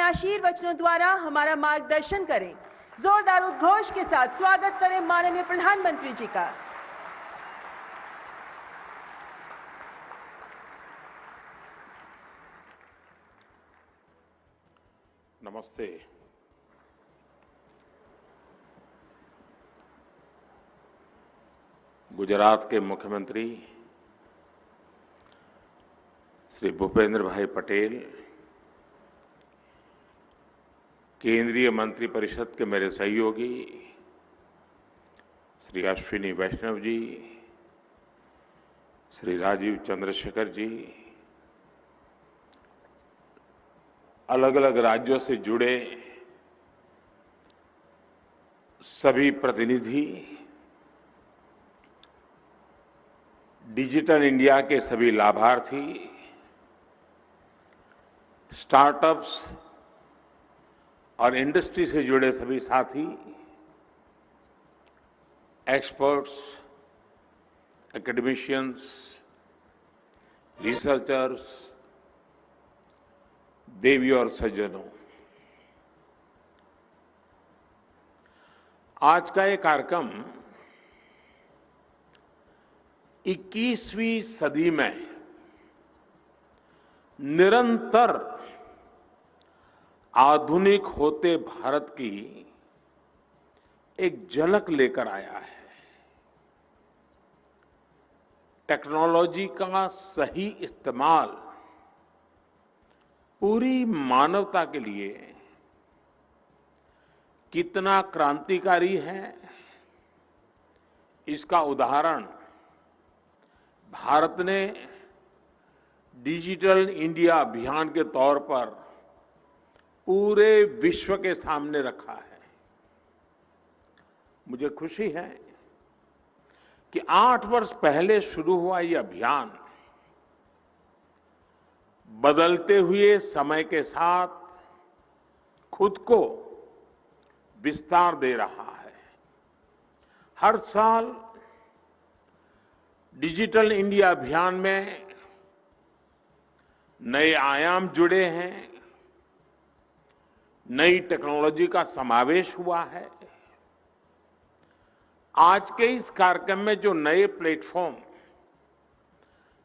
आशीर्वचनों द्वारा हमारा मार्गदर्शन करें। जोरदार उद्घोष के साथ स्वागत करें माननीय प्रधानमंत्री जी का। नमस्ते। गुजरात के मुख्यमंत्री श्री भूपेंद्र भाई पटेल, केंद्रीय मंत्रिपरिषद के मेरे सहयोगी श्री अश्विनी वैष्णव जी, श्री राजीव चंद्रशेखर जी, अलग अलग राज्यों से जुड़े सभी प्रतिनिधि, डिजिटल इंडिया के सभी लाभार्थी, स्टार्टअप्स और इंडस्ट्री से जुड़े सभी साथी, एक्सपर्ट्स, एकेडमिशियंस, रिसर्चर्स, देवी और सज्जनों, आज का ये कार्यक्रम 21वीं सदी में निरंतर आधुनिक होते भारत की एक झलक लेकर आया है। टेक्नोलॉजी का सही इस्तेमाल पूरी मानवता के लिए कितना क्रांतिकारी है, इसका उदाहरण भारत ने डिजिटल इंडिया अभियान के तौर पर पूरे विश्व के सामने रखा है। मुझे खुशी है कि 8 वर्ष पहले शुरू हुआ ये अभियान बदलते हुए समय के साथ खुद को विस्तार दे रहा है। हर साल डिजिटल इंडिया अभियान में नए आयाम जुड़े हैं, नई टेक्नोलॉजी का समावेश हुआ है। आज के इस कार्यक्रम में जो नए प्लेटफॉर्म,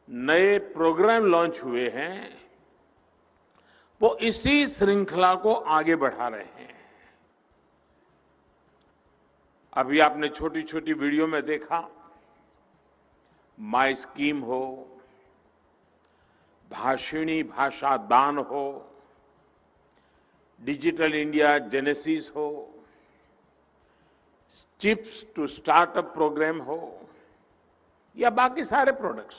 नए प्रोग्राम लॉन्च हुए हैं, वो इसी श्रृंखला को आगे बढ़ा रहे हैं। अभी आपने छोटी छोटी वीडियो में देखा, माई स्कीम हो, भाषिणी भाषा दान हो, डिजिटल इंडिया जेनेसिस हो, चिप्स टू स्टार्टअप प्रोग्राम हो, या बाकी सारे प्रोडक्ट्स,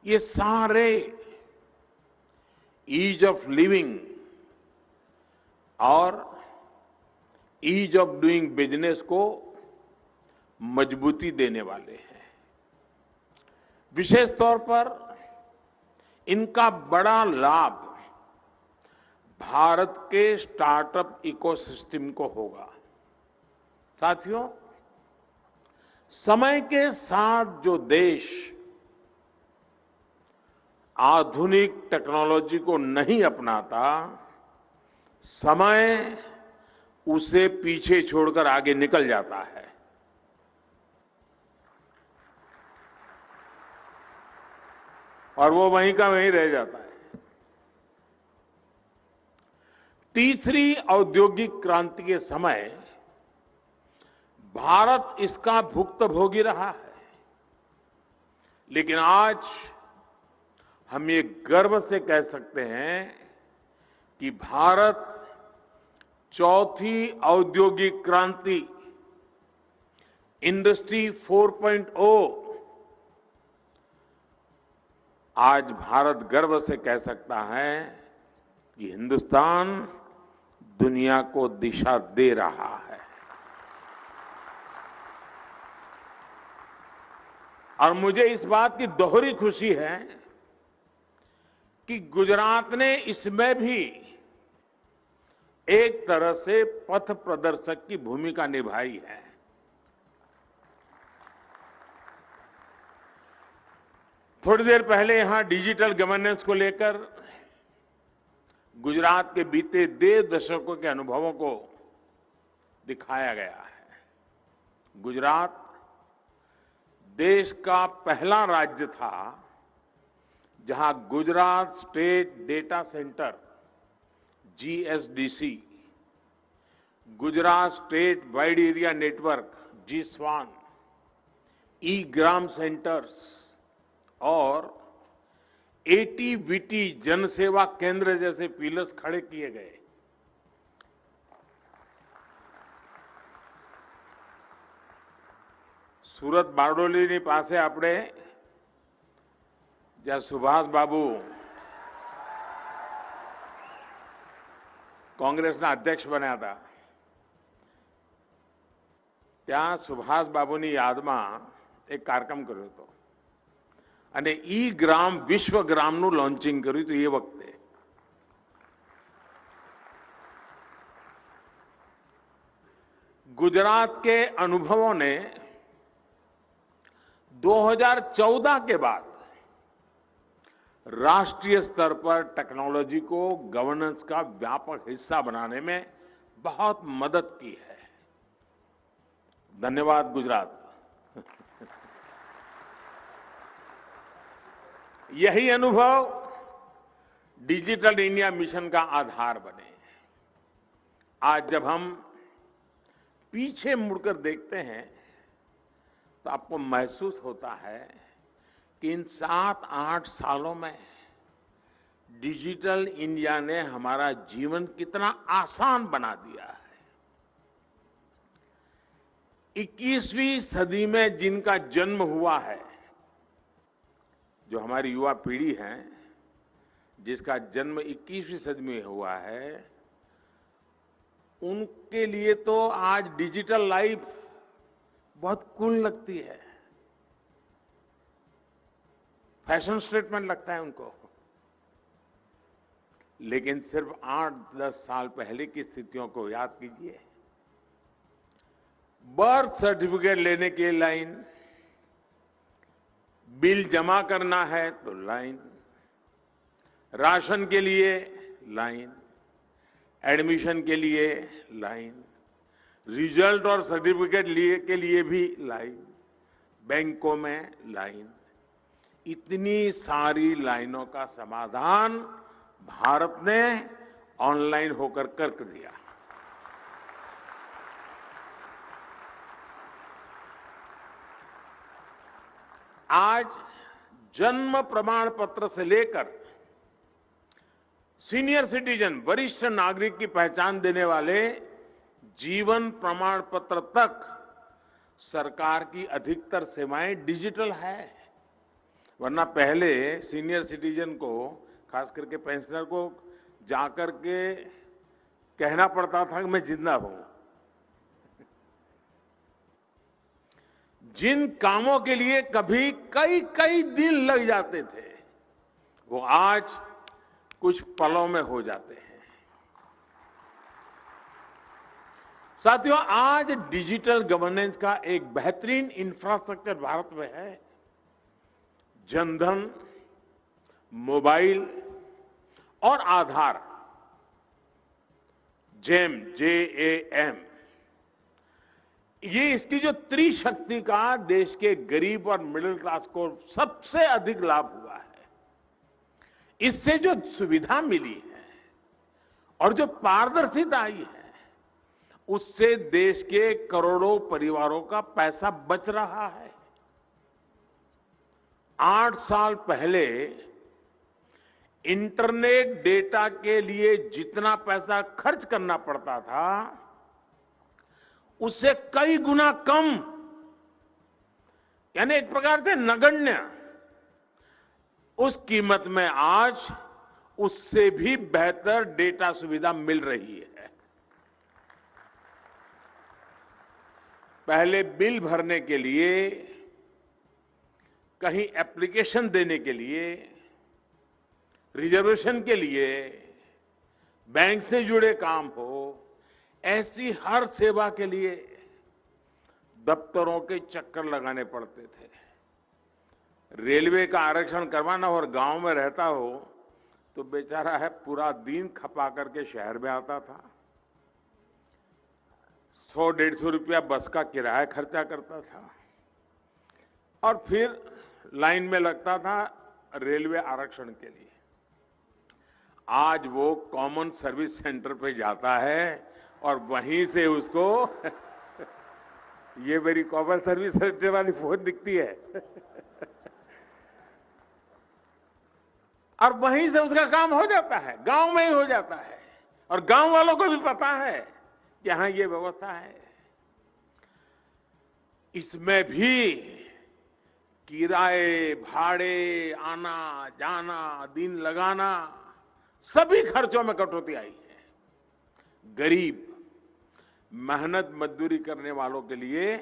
ये सारे ईज ऑफ लिविंग और ईज ऑफ डूइंग बिजनेस को मजबूती देने वाले हैं। विशेष तौर पर इनका बड़ा लाभ भारत के स्टार्टअप इकोसिस्टम को होगा। साथियों, समय के साथ जो देश आधुनिक टेक्नोलॉजी को नहीं अपनाता, समय उसे पीछे छोड़कर आगे निकल जाता है। और वो वहीं का वहीं रह जाता है। तीसरी औद्योगिक क्रांति के समय भारत इसका भुक्तभोगी रहा है, लेकिन आज हम ये गर्व से कह सकते हैं कि भारत चौथी औद्योगिक क्रांति, इंडस्ट्री 4.0, आज भारत गर्व से कह सकता है कि हिंदुस्तान दुनिया को दिशा दे रहा है। और मुझे इस बात की दोहरी खुशी है कि गुजरात ने इसमें भी एक तरह से पथ प्रदर्शक की भूमिका निभाई है। थोड़ी देर पहले यहां डिजिटल गवर्नेंस को लेकर गुजरात के बीते 1.5 दशकों के अनुभवों को दिखाया गया है। गुजरात देश का पहला राज्य था जहां Gujarat state data centre GSDC, Gujarat state wide area network GSWAN, ग्राम सेंटर्स और ATVT जन सेवा केंद्र जैसे पिलर्स खड़े किए गए। સુરત બારડોલીની પાસે આપણે જ્યાં સુભાષ બાબુ કોંગ્રેસના અધ્યક્ષ બન્યા હતા, ત્યાં સુભાષ બાબુની યાદમાં એક કાર્યક્રમ કર્યો હતો અને ગ્રામ વિશ્વ ગ્રામનું લોન્ચિંગ કર્યું હતું એ વખતે। गुजरात के अनुभवों ने 2014 के बाद राष्ट्रीय स्तर पर टेक्नोलॉजी को गवर्नेंस का व्यापक हिस्सा बनाने में बहुत मदद की है। धन्यवाद गुजरात। यही अनुभव डिजिटल इंडिया मिशन का आधार बने। आज जब हम पीछे मुड़कर देखते हैं तो आपको महसूस होता है कि इन 7-8 सालों में डिजिटल इंडिया ने हमारा जीवन कितना आसान बना दिया है। 21वीं सदी में जिनका जन्म हुआ है, जो हमारी युवा पीढ़ी है जिसका जन्म 21वीं सदी में हुआ है, उनके लिए तो आज डिजिटल लाइफ बहुत कूल लगती है, फैशन स्टेटमेंट लगता है उनको। लेकिन सिर्फ 8-10 साल पहले की स्थितियों को याद कीजिए। बर्थ सर्टिफिकेट लेने के लिए लाइन, बिल जमा करना है तो लाइन, राशन के लिए लाइन, एडमिशन के लिए लाइन, रिजल्ट और सर्टिफिकेट के लिए भी लाइन, बैंकों में लाइन। इतनी सारी लाइनों का समाधान भारत ने ऑनलाइन होकर कर दिया। आज जन्म प्रमाण पत्र से लेकर सीनियर सिटीजन, वरिष्ठ नागरिक की पहचान देने वाले जीवन प्रमाण पत्र तक सरकार की अधिकतर सेवाएं डिजिटल है। वरना पहले सीनियर सिटीजन को, खास करके पेंशनर को जाकर के कहना पड़ता था कि मैं जिंदा हूं। जिन कामों के लिए कभी कई कई दिन लग जाते थे, वो आज कुछ पलों में हो जाते हैं। साथियों, आज डिजिटल गवर्नेंस का एक बेहतरीन इंफ्रास्ट्रक्चर भारत में है। जनधन, मोबाइल और आधार, JAM, ये इसकी जो त्रिशक्ति का देश के गरीब और मिडिल क्लास को सबसे अधिक लाभ हुआ है। इससे जो सुविधा मिली है और जो पारदर्शिता आई है, उससे देश के करोड़ों परिवारों का पैसा बच रहा है। 8 साल पहले इंटरनेट डेटा के लिए जितना पैसा खर्च करना पड़ता था, उससे कई गुना कम, यानी एक प्रकार से नगण्य, उस कीमत में आज उससे भी बेहतर डेटा सुविधा मिल रही है। पहले बिल भरने के लिए, कहीं एप्लीकेशन देने के लिए, रिजर्वेशन के लिए, बैंक से जुड़े काम हो, ऐसी हर सेवा के लिए दफ्तरों के चक्कर लगाने पड़ते थे। रेलवे का आरक्षण करवाना और गांव में रहता हो तो बेचारा है पूरा दिन खपा करके शहर में आता था, 100-150 रुपया बस का किराया खर्चा करता था और फिर लाइन में लगता था रेलवे आरक्षण के लिए। आज वो कॉमन सर्विस सेंटर पे जाता है और वहीं से उसको ये मेरी कॉमन सर्विस सेंटर वाली फोन दिखती है और वहीं से उसका काम हो जाता है, गांव में ही हो जाता है और गांव वालों को भी पता है कि हाँ ये व्यवस्था है। इसमें भी किराए, भाड़े, आना जाना, दिन लगाना, सभी खर्चों में कटौती आई है। गरीब, मेहनत मजदूरी करने वालों के लिए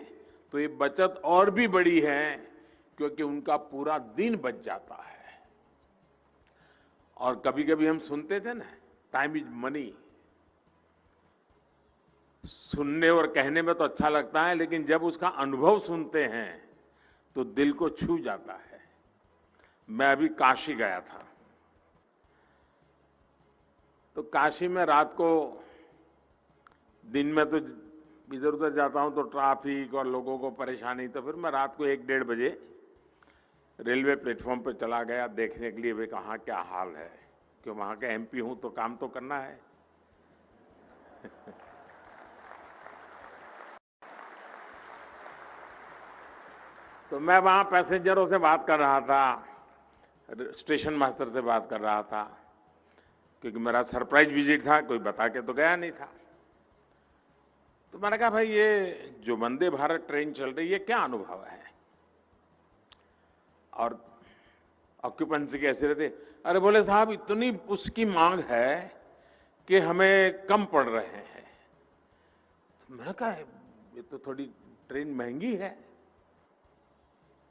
तो ये बचत और भी बड़ी है क्योंकि उनका पूरा दिन बच जाता है। और कभी कभी हम सुनते थे ना, टाइम इज मनी। सुनने और कहने में तो अच्छा लगता है, लेकिन जब उसका अनुभव सुनते हैं तो दिल को छू जाता है। मैं अभी काशी गया था, तो काशी में रात को, दिन में तो इधर उधर जाता हूं तो ट्रैफिक और लोगों को परेशानी, तो फिर मैं रात को 1-1:30 बजे रेलवे प्लेटफॉर्म पर चला गया देखने के लिए वे कहाँ क्या हाल है, क्यों वहां का एमपी हूं तो काम तो करना है। तो मैं वहां पैसेंजरों से बात कर रहा था, स्टेशन मास्टर से बात कर रहा था, क्योंकि मेरा सरप्राइज विजिट था, कोई बता के तो गया नहीं था। तो मैंने कहा भाई ये जो वंदे भारत ट्रेन चल रही है क्या अनुभव है और ऑक्यूपेंसी कैसे रहते? अरे बोले साहब इतनी उसकी मांग है कि हमें कम पड़ रहे हैं। तो मैंने कहा ये तो थोड़ी ट्रेन महंगी है,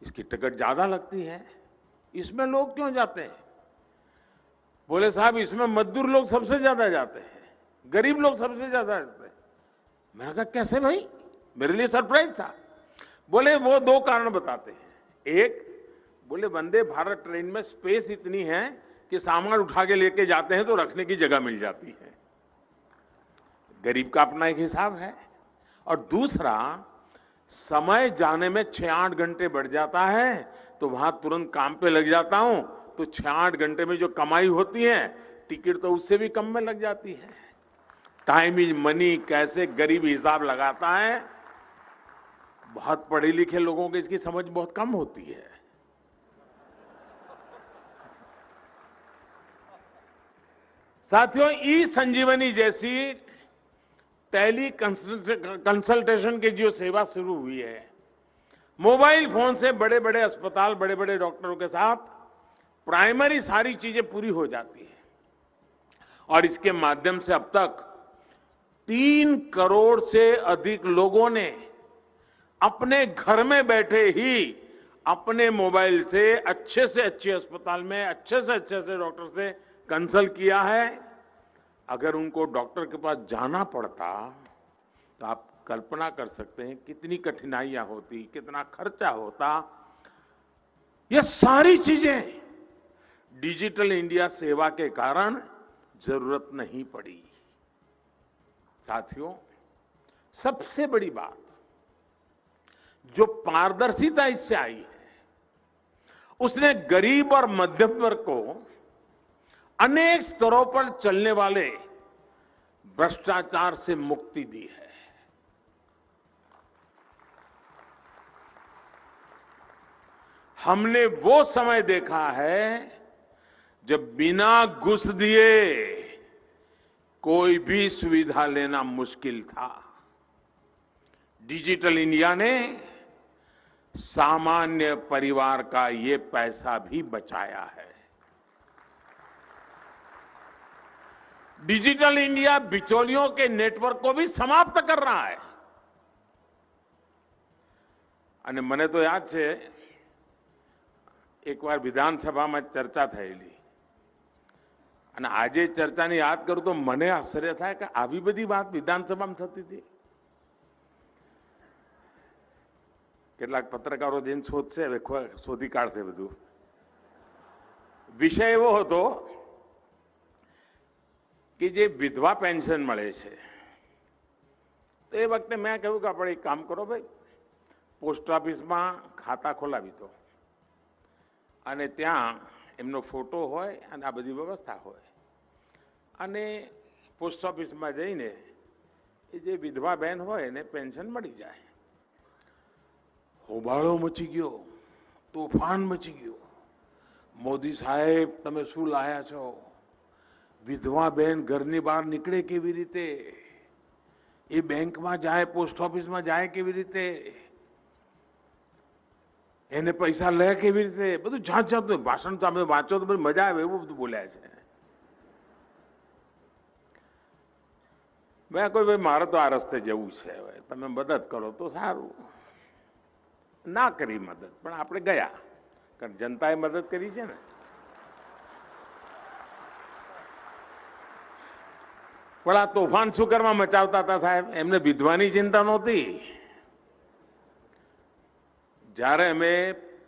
इसकी टिकट ज्यादा लगती है, इसमें लोग क्यों जाते हैं? बोले साहब इसमें मजदूर लोग सबसे ज्यादा जाते हैं, गरीब लोग सबसे ज्यादा जाते हैं। मैंने कहा कैसे भाई? मेरे लिए सरप्राइज था। बोले वो 2 कारण बताते हैं। एक, बोले वंदे भारत ट्रेन में स्पेस इतनी है कि सामान उठा के लेके जाते हैं तो रखने की जगह मिल जाती है। गरीब का अपना एक हिसाब है। और दूसरा, समय जाने में 6-8 घंटे बढ़ जाता है, तो वहां तुरंत काम पे लग जाता हूं, तो 6-8 घंटे में जो कमाई होती है टिकट तो उससे भी कम में लग जाती है। टाइम इज मनी कैसे गरीब हिसाब लगाता है, बहुत पढ़े लिखे लोगों को इसकी समझ बहुत कम होती है। साथियों, ई संजीवनी जैसी टेली कंसल्टेशन की जो सेवा शुरू हुई है, मोबाइल फोन से बड़े बड़े अस्पताल, बड़े बड़े डॉक्टरों के साथ प्राइमरी सारी चीजें पूरी हो जाती है। और इसके माध्यम से अब तक 3 करोड़ से अधिक लोगों ने अपने घर में बैठे ही अपने मोबाइल से अच्छे अस्पताल में अच्छे से डॉक्टर से कंसल्ट किया है। अगर उनको डॉक्टर के पास जाना पड़ता तो आप कल्पना कर सकते हैं कितनी कठिनाइयां होती, कितना खर्चा होता। ये सारी चीजें डिजिटल इंडिया सेवा के कारण जरूरत नहीं पड़ी। साथियों, सबसे बड़ी बात जो पारदर्शिता इससे आई है, उसने गरीब और मध्यम वर्ग को अनेक स्तरों पर चलने वाले भ्रष्टाचार से मुक्ति दी है। हमने वो समय देखा है जब बिना घूस दिए कोई भी सुविधा लेना मुश्किल था। डिजिटल इंडिया ने सामान्य परिवार का ये पैसा भी बचाया है। डिजिटल इंडिया बिचौलियों के नेटवर्क को भी समाप्त कर रहा है। અને મને તો યાદ છે એકવાર વિધાનસભામાં ચર્ચા થયેલી અને આજે ચર્ચાને યાદ કરું તો મને આશ્ચર્ય થાય કે આવી બધી વાત વિધાનસભામાં થતી હતી। કેટલાક પત્રકારો જઈને શોધશે, હવે શોધી કાઢશે બધું। વિષય એવો હતો કે જે વિધવા પેન્શન મળે છે તો એ વખતે મેં કહ્યું કે આપણે એક કામ કરો ભાઈ, પોસ્ટ ઓફિસમાં ખાતા ખોલાવી દો અને ત્યાં એમનો ફોટો હોય અને આ બધી વ્યવસ્થા હોય અને પોસ્ટ ઓફિસમાં જઈને એ જે વિધવા બહેન હોય એને પેન્શન મળી જાય. હોબાળો મચી ગયો, તોફાન મચી ગયો. મોદી સાહેબ તમે શું લાયા છો? વિધવા બેન ઘરની બહાર નીકળે કેવી રીતે? એ બેંકમાં જાય, પોસ્ટ ઓફિસમાં જાય કેવી રીતે? એને પૈસા લે કેવી રીતે? બધું જાત જાતનું ભાષણ તો તમે વાંચો તો બધી મજા આવે એવું બધું બોલ્યા છે. મેં કોઈ ભાઈ મારે તો આ રસ્તે જવું છે, હવે તમે મદદ કરો તો સારું. ના કરી મદદ, પણ આપણે ગયા, કારણ જનતાએ મદદ કરી છે ને. પણ આ તોફાન શું કરવા મચાવતા હતા સાહેબ? એમને વિધવાની ચિંતા નહોતી. જ્યારે અમે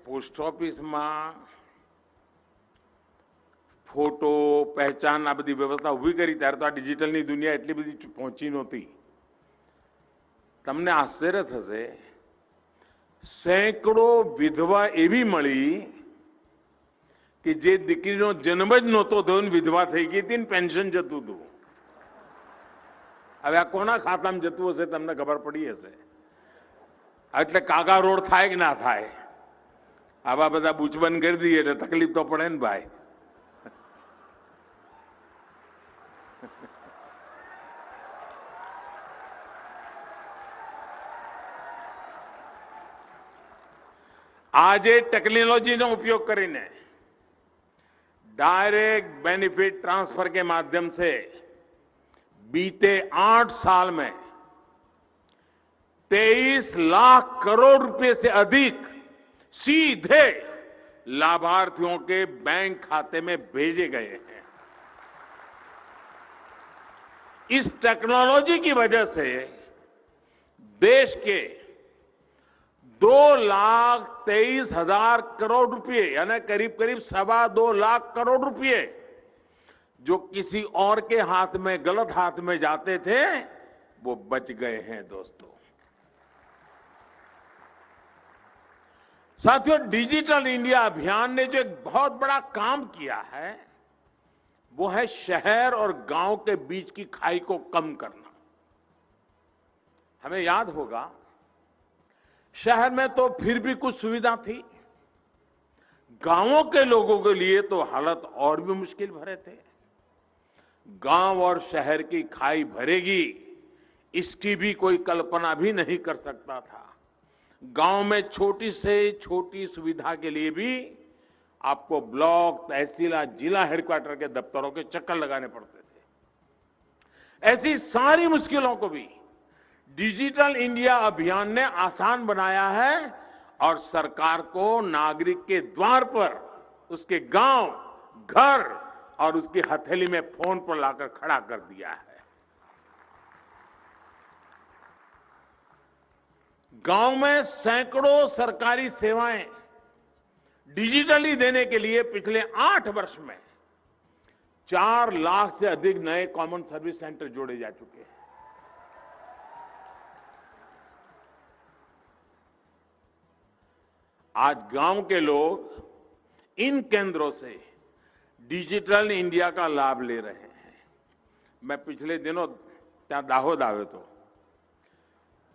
પોસ્ટ ઓફિસમાં ફોટો, પહેચાન, આ બધી વ્યવસ્થા ઊભી કરી ત્યારે તો આ ડિજિટલની દુનિયા એટલી બધી પહોંચી નહોતી. તમને આશ્ચર્ય થશે, સેંકડો વિધવા એવી મળી કે જે દીકરીનો જન્મ જ નહોતો થયો ને વિધવા થઈ ગઈ હતી ને પેન્શન જતું હતું. હવે આ કોના ખાતામાં જતું હશે તમને ખબર પડી હશે. એટલે કાગા રોડ થાય કે ના થાય, આવા બધા બૂચબંધ કરી દઈએ એટલે તકલીફ તો પડે ને ભાઈ. આજે टेक्नोलॉजी उपयोग કરીને डायरेक्ट बेनिफिट ट्रांसफर के माध्यम से बीते 8 साल में 23 लाख करोड़ रुपए से अधिक सीधे लाभार्थियों के बैंक खाते में भेजे गए हैं. इस टेक्नोलॉजी की वजह से देश के 2,23,000 करोड़ रुपए यानी करीब करीब 2.25 लाख करोड़ रुपए जो किसी और के हाथ में, गलत हाथ में जाते थे, वो बच गए हैं दोस्तों. साथियों, डिजिटल इंडिया अभियान ने जो एक बहुत बड़ा काम किया है वो है शहर और गांव के बीच की खाई को कम करना. हमें याद होगा, शहर में तो फिर भी कुछ सुविधा थी, गांवों के लोगों के लिए तो हालत और भी मुश्किल भरे थे. गांव और शहर की खाई भरेगी इसकी भी कोई कल्पना भी नहीं कर सकता था. गांव में छोटी से छोटी सुविधा के लिए भी आपको ब्लॉक, तहसील, जिला हेडक्वार्टर के दफ्तरों के चक्कर लगाने पड़ते थे. ऐसी सारी मुश्किलों को भी डिजिटल इंडिया अभियान ने आसान बनाया है और सरकार को नागरिक के द्वार पर, उसके गांव, घर और उसकी हथेली में फोन पर लाकर खड़ा कर दिया है. गांव में सैकड़ों सरकारी सेवाएं डिजिटली देने के लिए पिछले 8 वर्ष में 4 लाख से अधिक नए कॉमन सर्विस सेंटर जोड़े जा चुके हैं. आज गांव के लोग इन केंद्रों से डिजिटल इंडिया का लाभ ले रहे हैं. मैं पिछले दिनों ત્યાં દાહોદ આવ્યો હતો,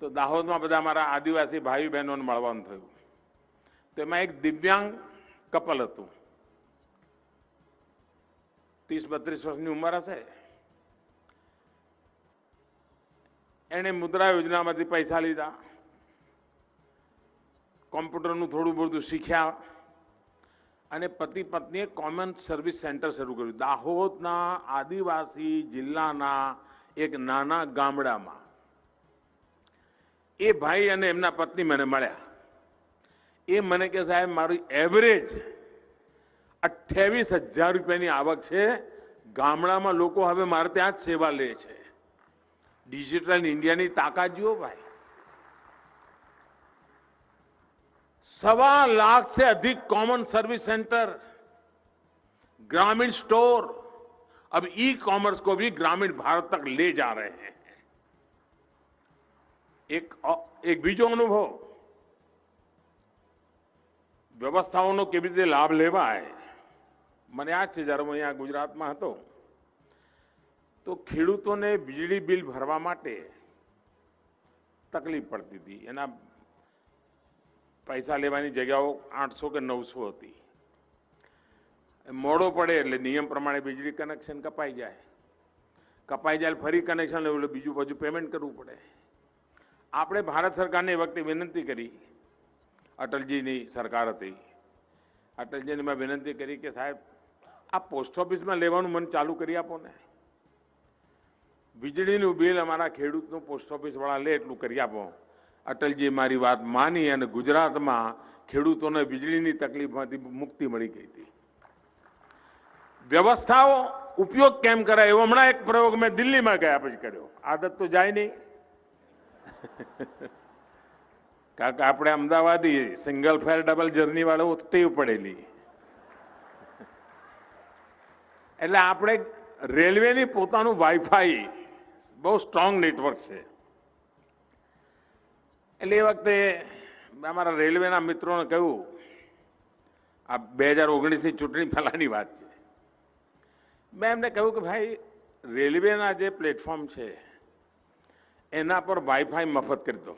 તો દાહોદમાં બધા મારા આદિવાસી ભાઈ બહેનોને મળવાનું થયું. તો એમાં એક દિવ્યાંગ કપલ હતું, 30-32 વર્ષની ઉંમર હશે. એણે મુદ્રા યોજનામાંથી પૈસા લીધા, કોમ્પ્યુટરનું થોડું બધું શીખ્યા અને પતિ પત્નીએ કોમન સર્વિસ સેન્ટર શરૂ કર્યું દાહોદના આદિવાસી જિલ્લાના એક નાના ગામડામાં. એ ભાઈ અને એમના પત્ની મને મળ્યા. એ મને કે સાહેબ મારી એવરેજ 28,000 રૂપિયાની આવક છે. ગામડામાં લોકો હવે મારે ત્યાં જ સેવા લે છે. ડિજિટલ ઇન્ડિયાની તાકાત જુઓ ભાઈ. 1.25 लाख से अधिक कॉमन सर्विस सेंटर, ग्रामीण स्टोर अब ई कॉमर्स को भी ग्रामीण भारत तक ले जा रहे हैं। એક બીજો અનુભવ વ્યવસ્થાઓનો કેવી રીતે લાભ લેવાય, મને યાદ છે જ્યારે હું અહીંયા ગુજરાતમાં હતો તો ખેડૂતોને વીજળી બિલ ભરવા માટે તકલીફ પડતી હતી। એના પૈસા લેવાની જગ્યાઓ 800 કે 900 હતી। મોડો પડે એટલે નિયમ પ્રમાણે વીજળી કનેક્શન કપાઈ જાય ફરી કનેક્શન લેવું એટલે બીજું પાછું પેમેન્ટ કરવું પડે। આપણે ભારત સરકારને એ વખતે વિનંતી કરી, અટલજીની સરકાર હતી, અટલજીને મેં વિનંતી કરી કે સાહેબ આ પોસ્ટ ઓફિસમાં લેવાનું મને ચાલુ કરી આપો ને, વીજળીનું બિલ અમારા ખેડૂતનું પોસ્ટ ઓફિસવાળા લે એટલું કરી આપો। અટલજીએ મારી વાત માની અને ગુજરાતમાં ખેડૂતોને વીજળીની તકલીફમાંથી મુક્તિ મળી ગઈ હતી। વ્યવસ્થાઓ ઉપયોગ કેમ કરાય એવો હમણાં એક પ્રયોગ મેં દિલ્હીમાં ગયા પછી કર્યો। આદત તો જાય નહીં કારણ કે આપણે અમદાવાદી સિંગલ ફેર ડબલ જર્ની વાળો ટેવ પડેલી, એટલે આપણે રેલવેની પોતાનું વાઈફાઈ બહુ સ્ટ્રોંગ નેટવર્ક છે। એટલે એ વખતે અમારા રેલવેના મિત્રોને કહ્યું, આ 2019ની ચૂંટણી પહેલાની વાત છે, મેં એમને કહ્યું કે ભાઈ રેલવેના જે પ્લેટફોર્મ છે એના પર વાઈફાઈ મફત કરી દો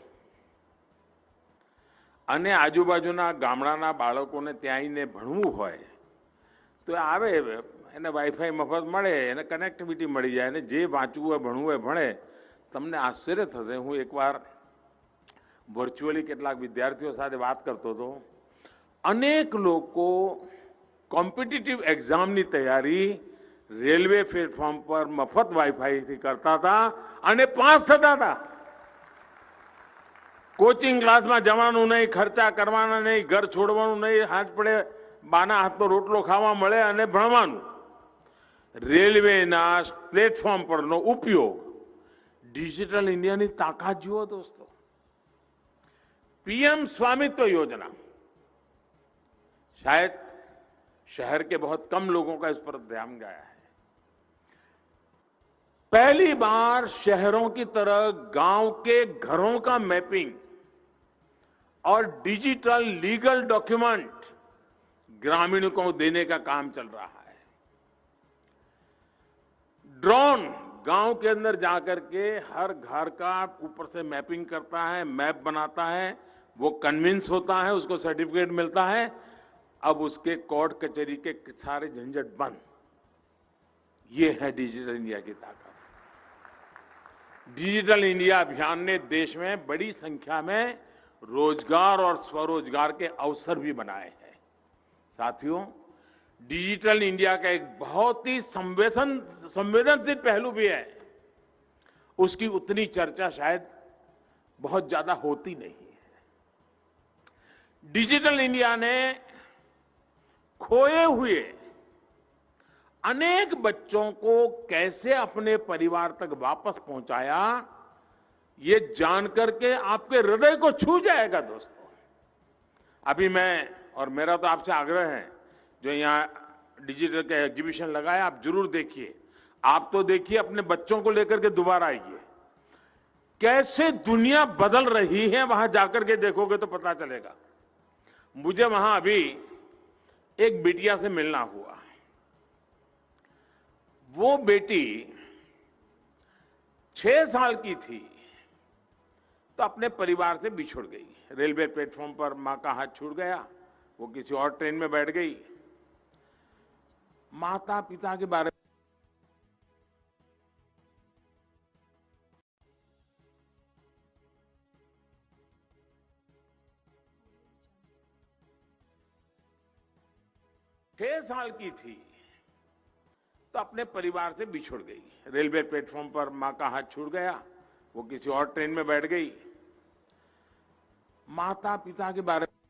અને આજુબાજુના ગામડાના બાળકોને ત્યાં આવીને ભણવું હોય તો આવે, એને વાઈફાઈ મફત મળે, એને કનેક્ટિવિટી મળી જાય અને જે વાંચવું હોય ભણવું હોય ભણે। તમને આશ્ચર્ય થશે, હું એકવાર વર્ચ્યુઅલી કેટલાક વિદ્યાર્થીઓ સાથે વાત કરતો હતો, અનેક લોકો કોમ્પિટિટિવ એક્ઝામની તૈયારી રેલવે પ્લેટફોર્મ પર મફત વાઈફાઈથી કરતા હતા અને પાસ થતા હતા। કોચિંગ ક્લાસમાં જવાનું નહીં, ખર્ચા કરવાના નહીં, ઘર છોડવાનું નહીં, હાથ પડે બાના હાથનો રોટલો ખાવા મળે અને ભણવાનું। રેલવેના પ્લેટફોર્મ પરનો ઉપયોગ, ડિજિટલ ઇન્ડિયાની તાકાત જુઓ દોસ્તો। पीएम स्वामित्व योजना, शायद शहर के बहुत कम लोगों का इस पर ध्यान गया है। पहली बार शहरों की तरह गांव के घरों का मैपिंग और डिजिटल लीगल डॉक्यूमेंट ग्रामीणों को देने का काम चल रहा है। ड्रोन गांव के अंदर जाकर के हर घर का ऊपर से मैपिंग करता है, मैप बनाता है, वो कन्विंस होता है, उसको सर्टिफिकेट मिलता है। अब उसके कोर्ट कचहरी के सारे झंझट बंद। ये है डिजिटल इंडिया की ताकत। डिजिटल इंडिया अभियान ने देश में बड़ी संख्या में रोजगार और स्वरोजगार के अवसर भी बनाए हैं। साथियों, डिजिटल इंडिया का एक बहुत ही संवेदनशील पहलू भी है, उसकी उतनी चर्चा शायद बहुत ज्यादा होती नहीं है। डिजिटल इंडिया ने खोए हुए अनेक बच्चों को कैसे अपने परिवार तक वापस पहुंचाया, ये जानकर के आपके हृदय को छू जाएगा दोस्तों। अभी मैं और मेरा तो आपसे आग्रह है, जो यहाँ डिजिटल का एग्जीबिशन लगा है आप जरूर देखिए। आप तो देखिए, अपने बच्चों को लेकर के दोबारा आइए, कैसे दुनिया बदल रही है वहां जाकर के देखोगे तो पता चलेगा। मुझे वहां अभी एक बेटिया से मिलना हुआ। वो बेटी 6 साल की थी तो अपने परिवार से बिछुड़ गई। रेलवे प्लेटफॉर्म पर मां का हाथ छूट गया, वो किसी और ट्रेन में बैठ गई। माता पिता के बारे में 6 साल की थी तो अपने परिवार से बिछुड़ गई। रेलवे प्लेटफॉर्म पर मां का हाथ छूट गया, वो किसी और ट्रेन में बैठ गई। माता पिता के बारे में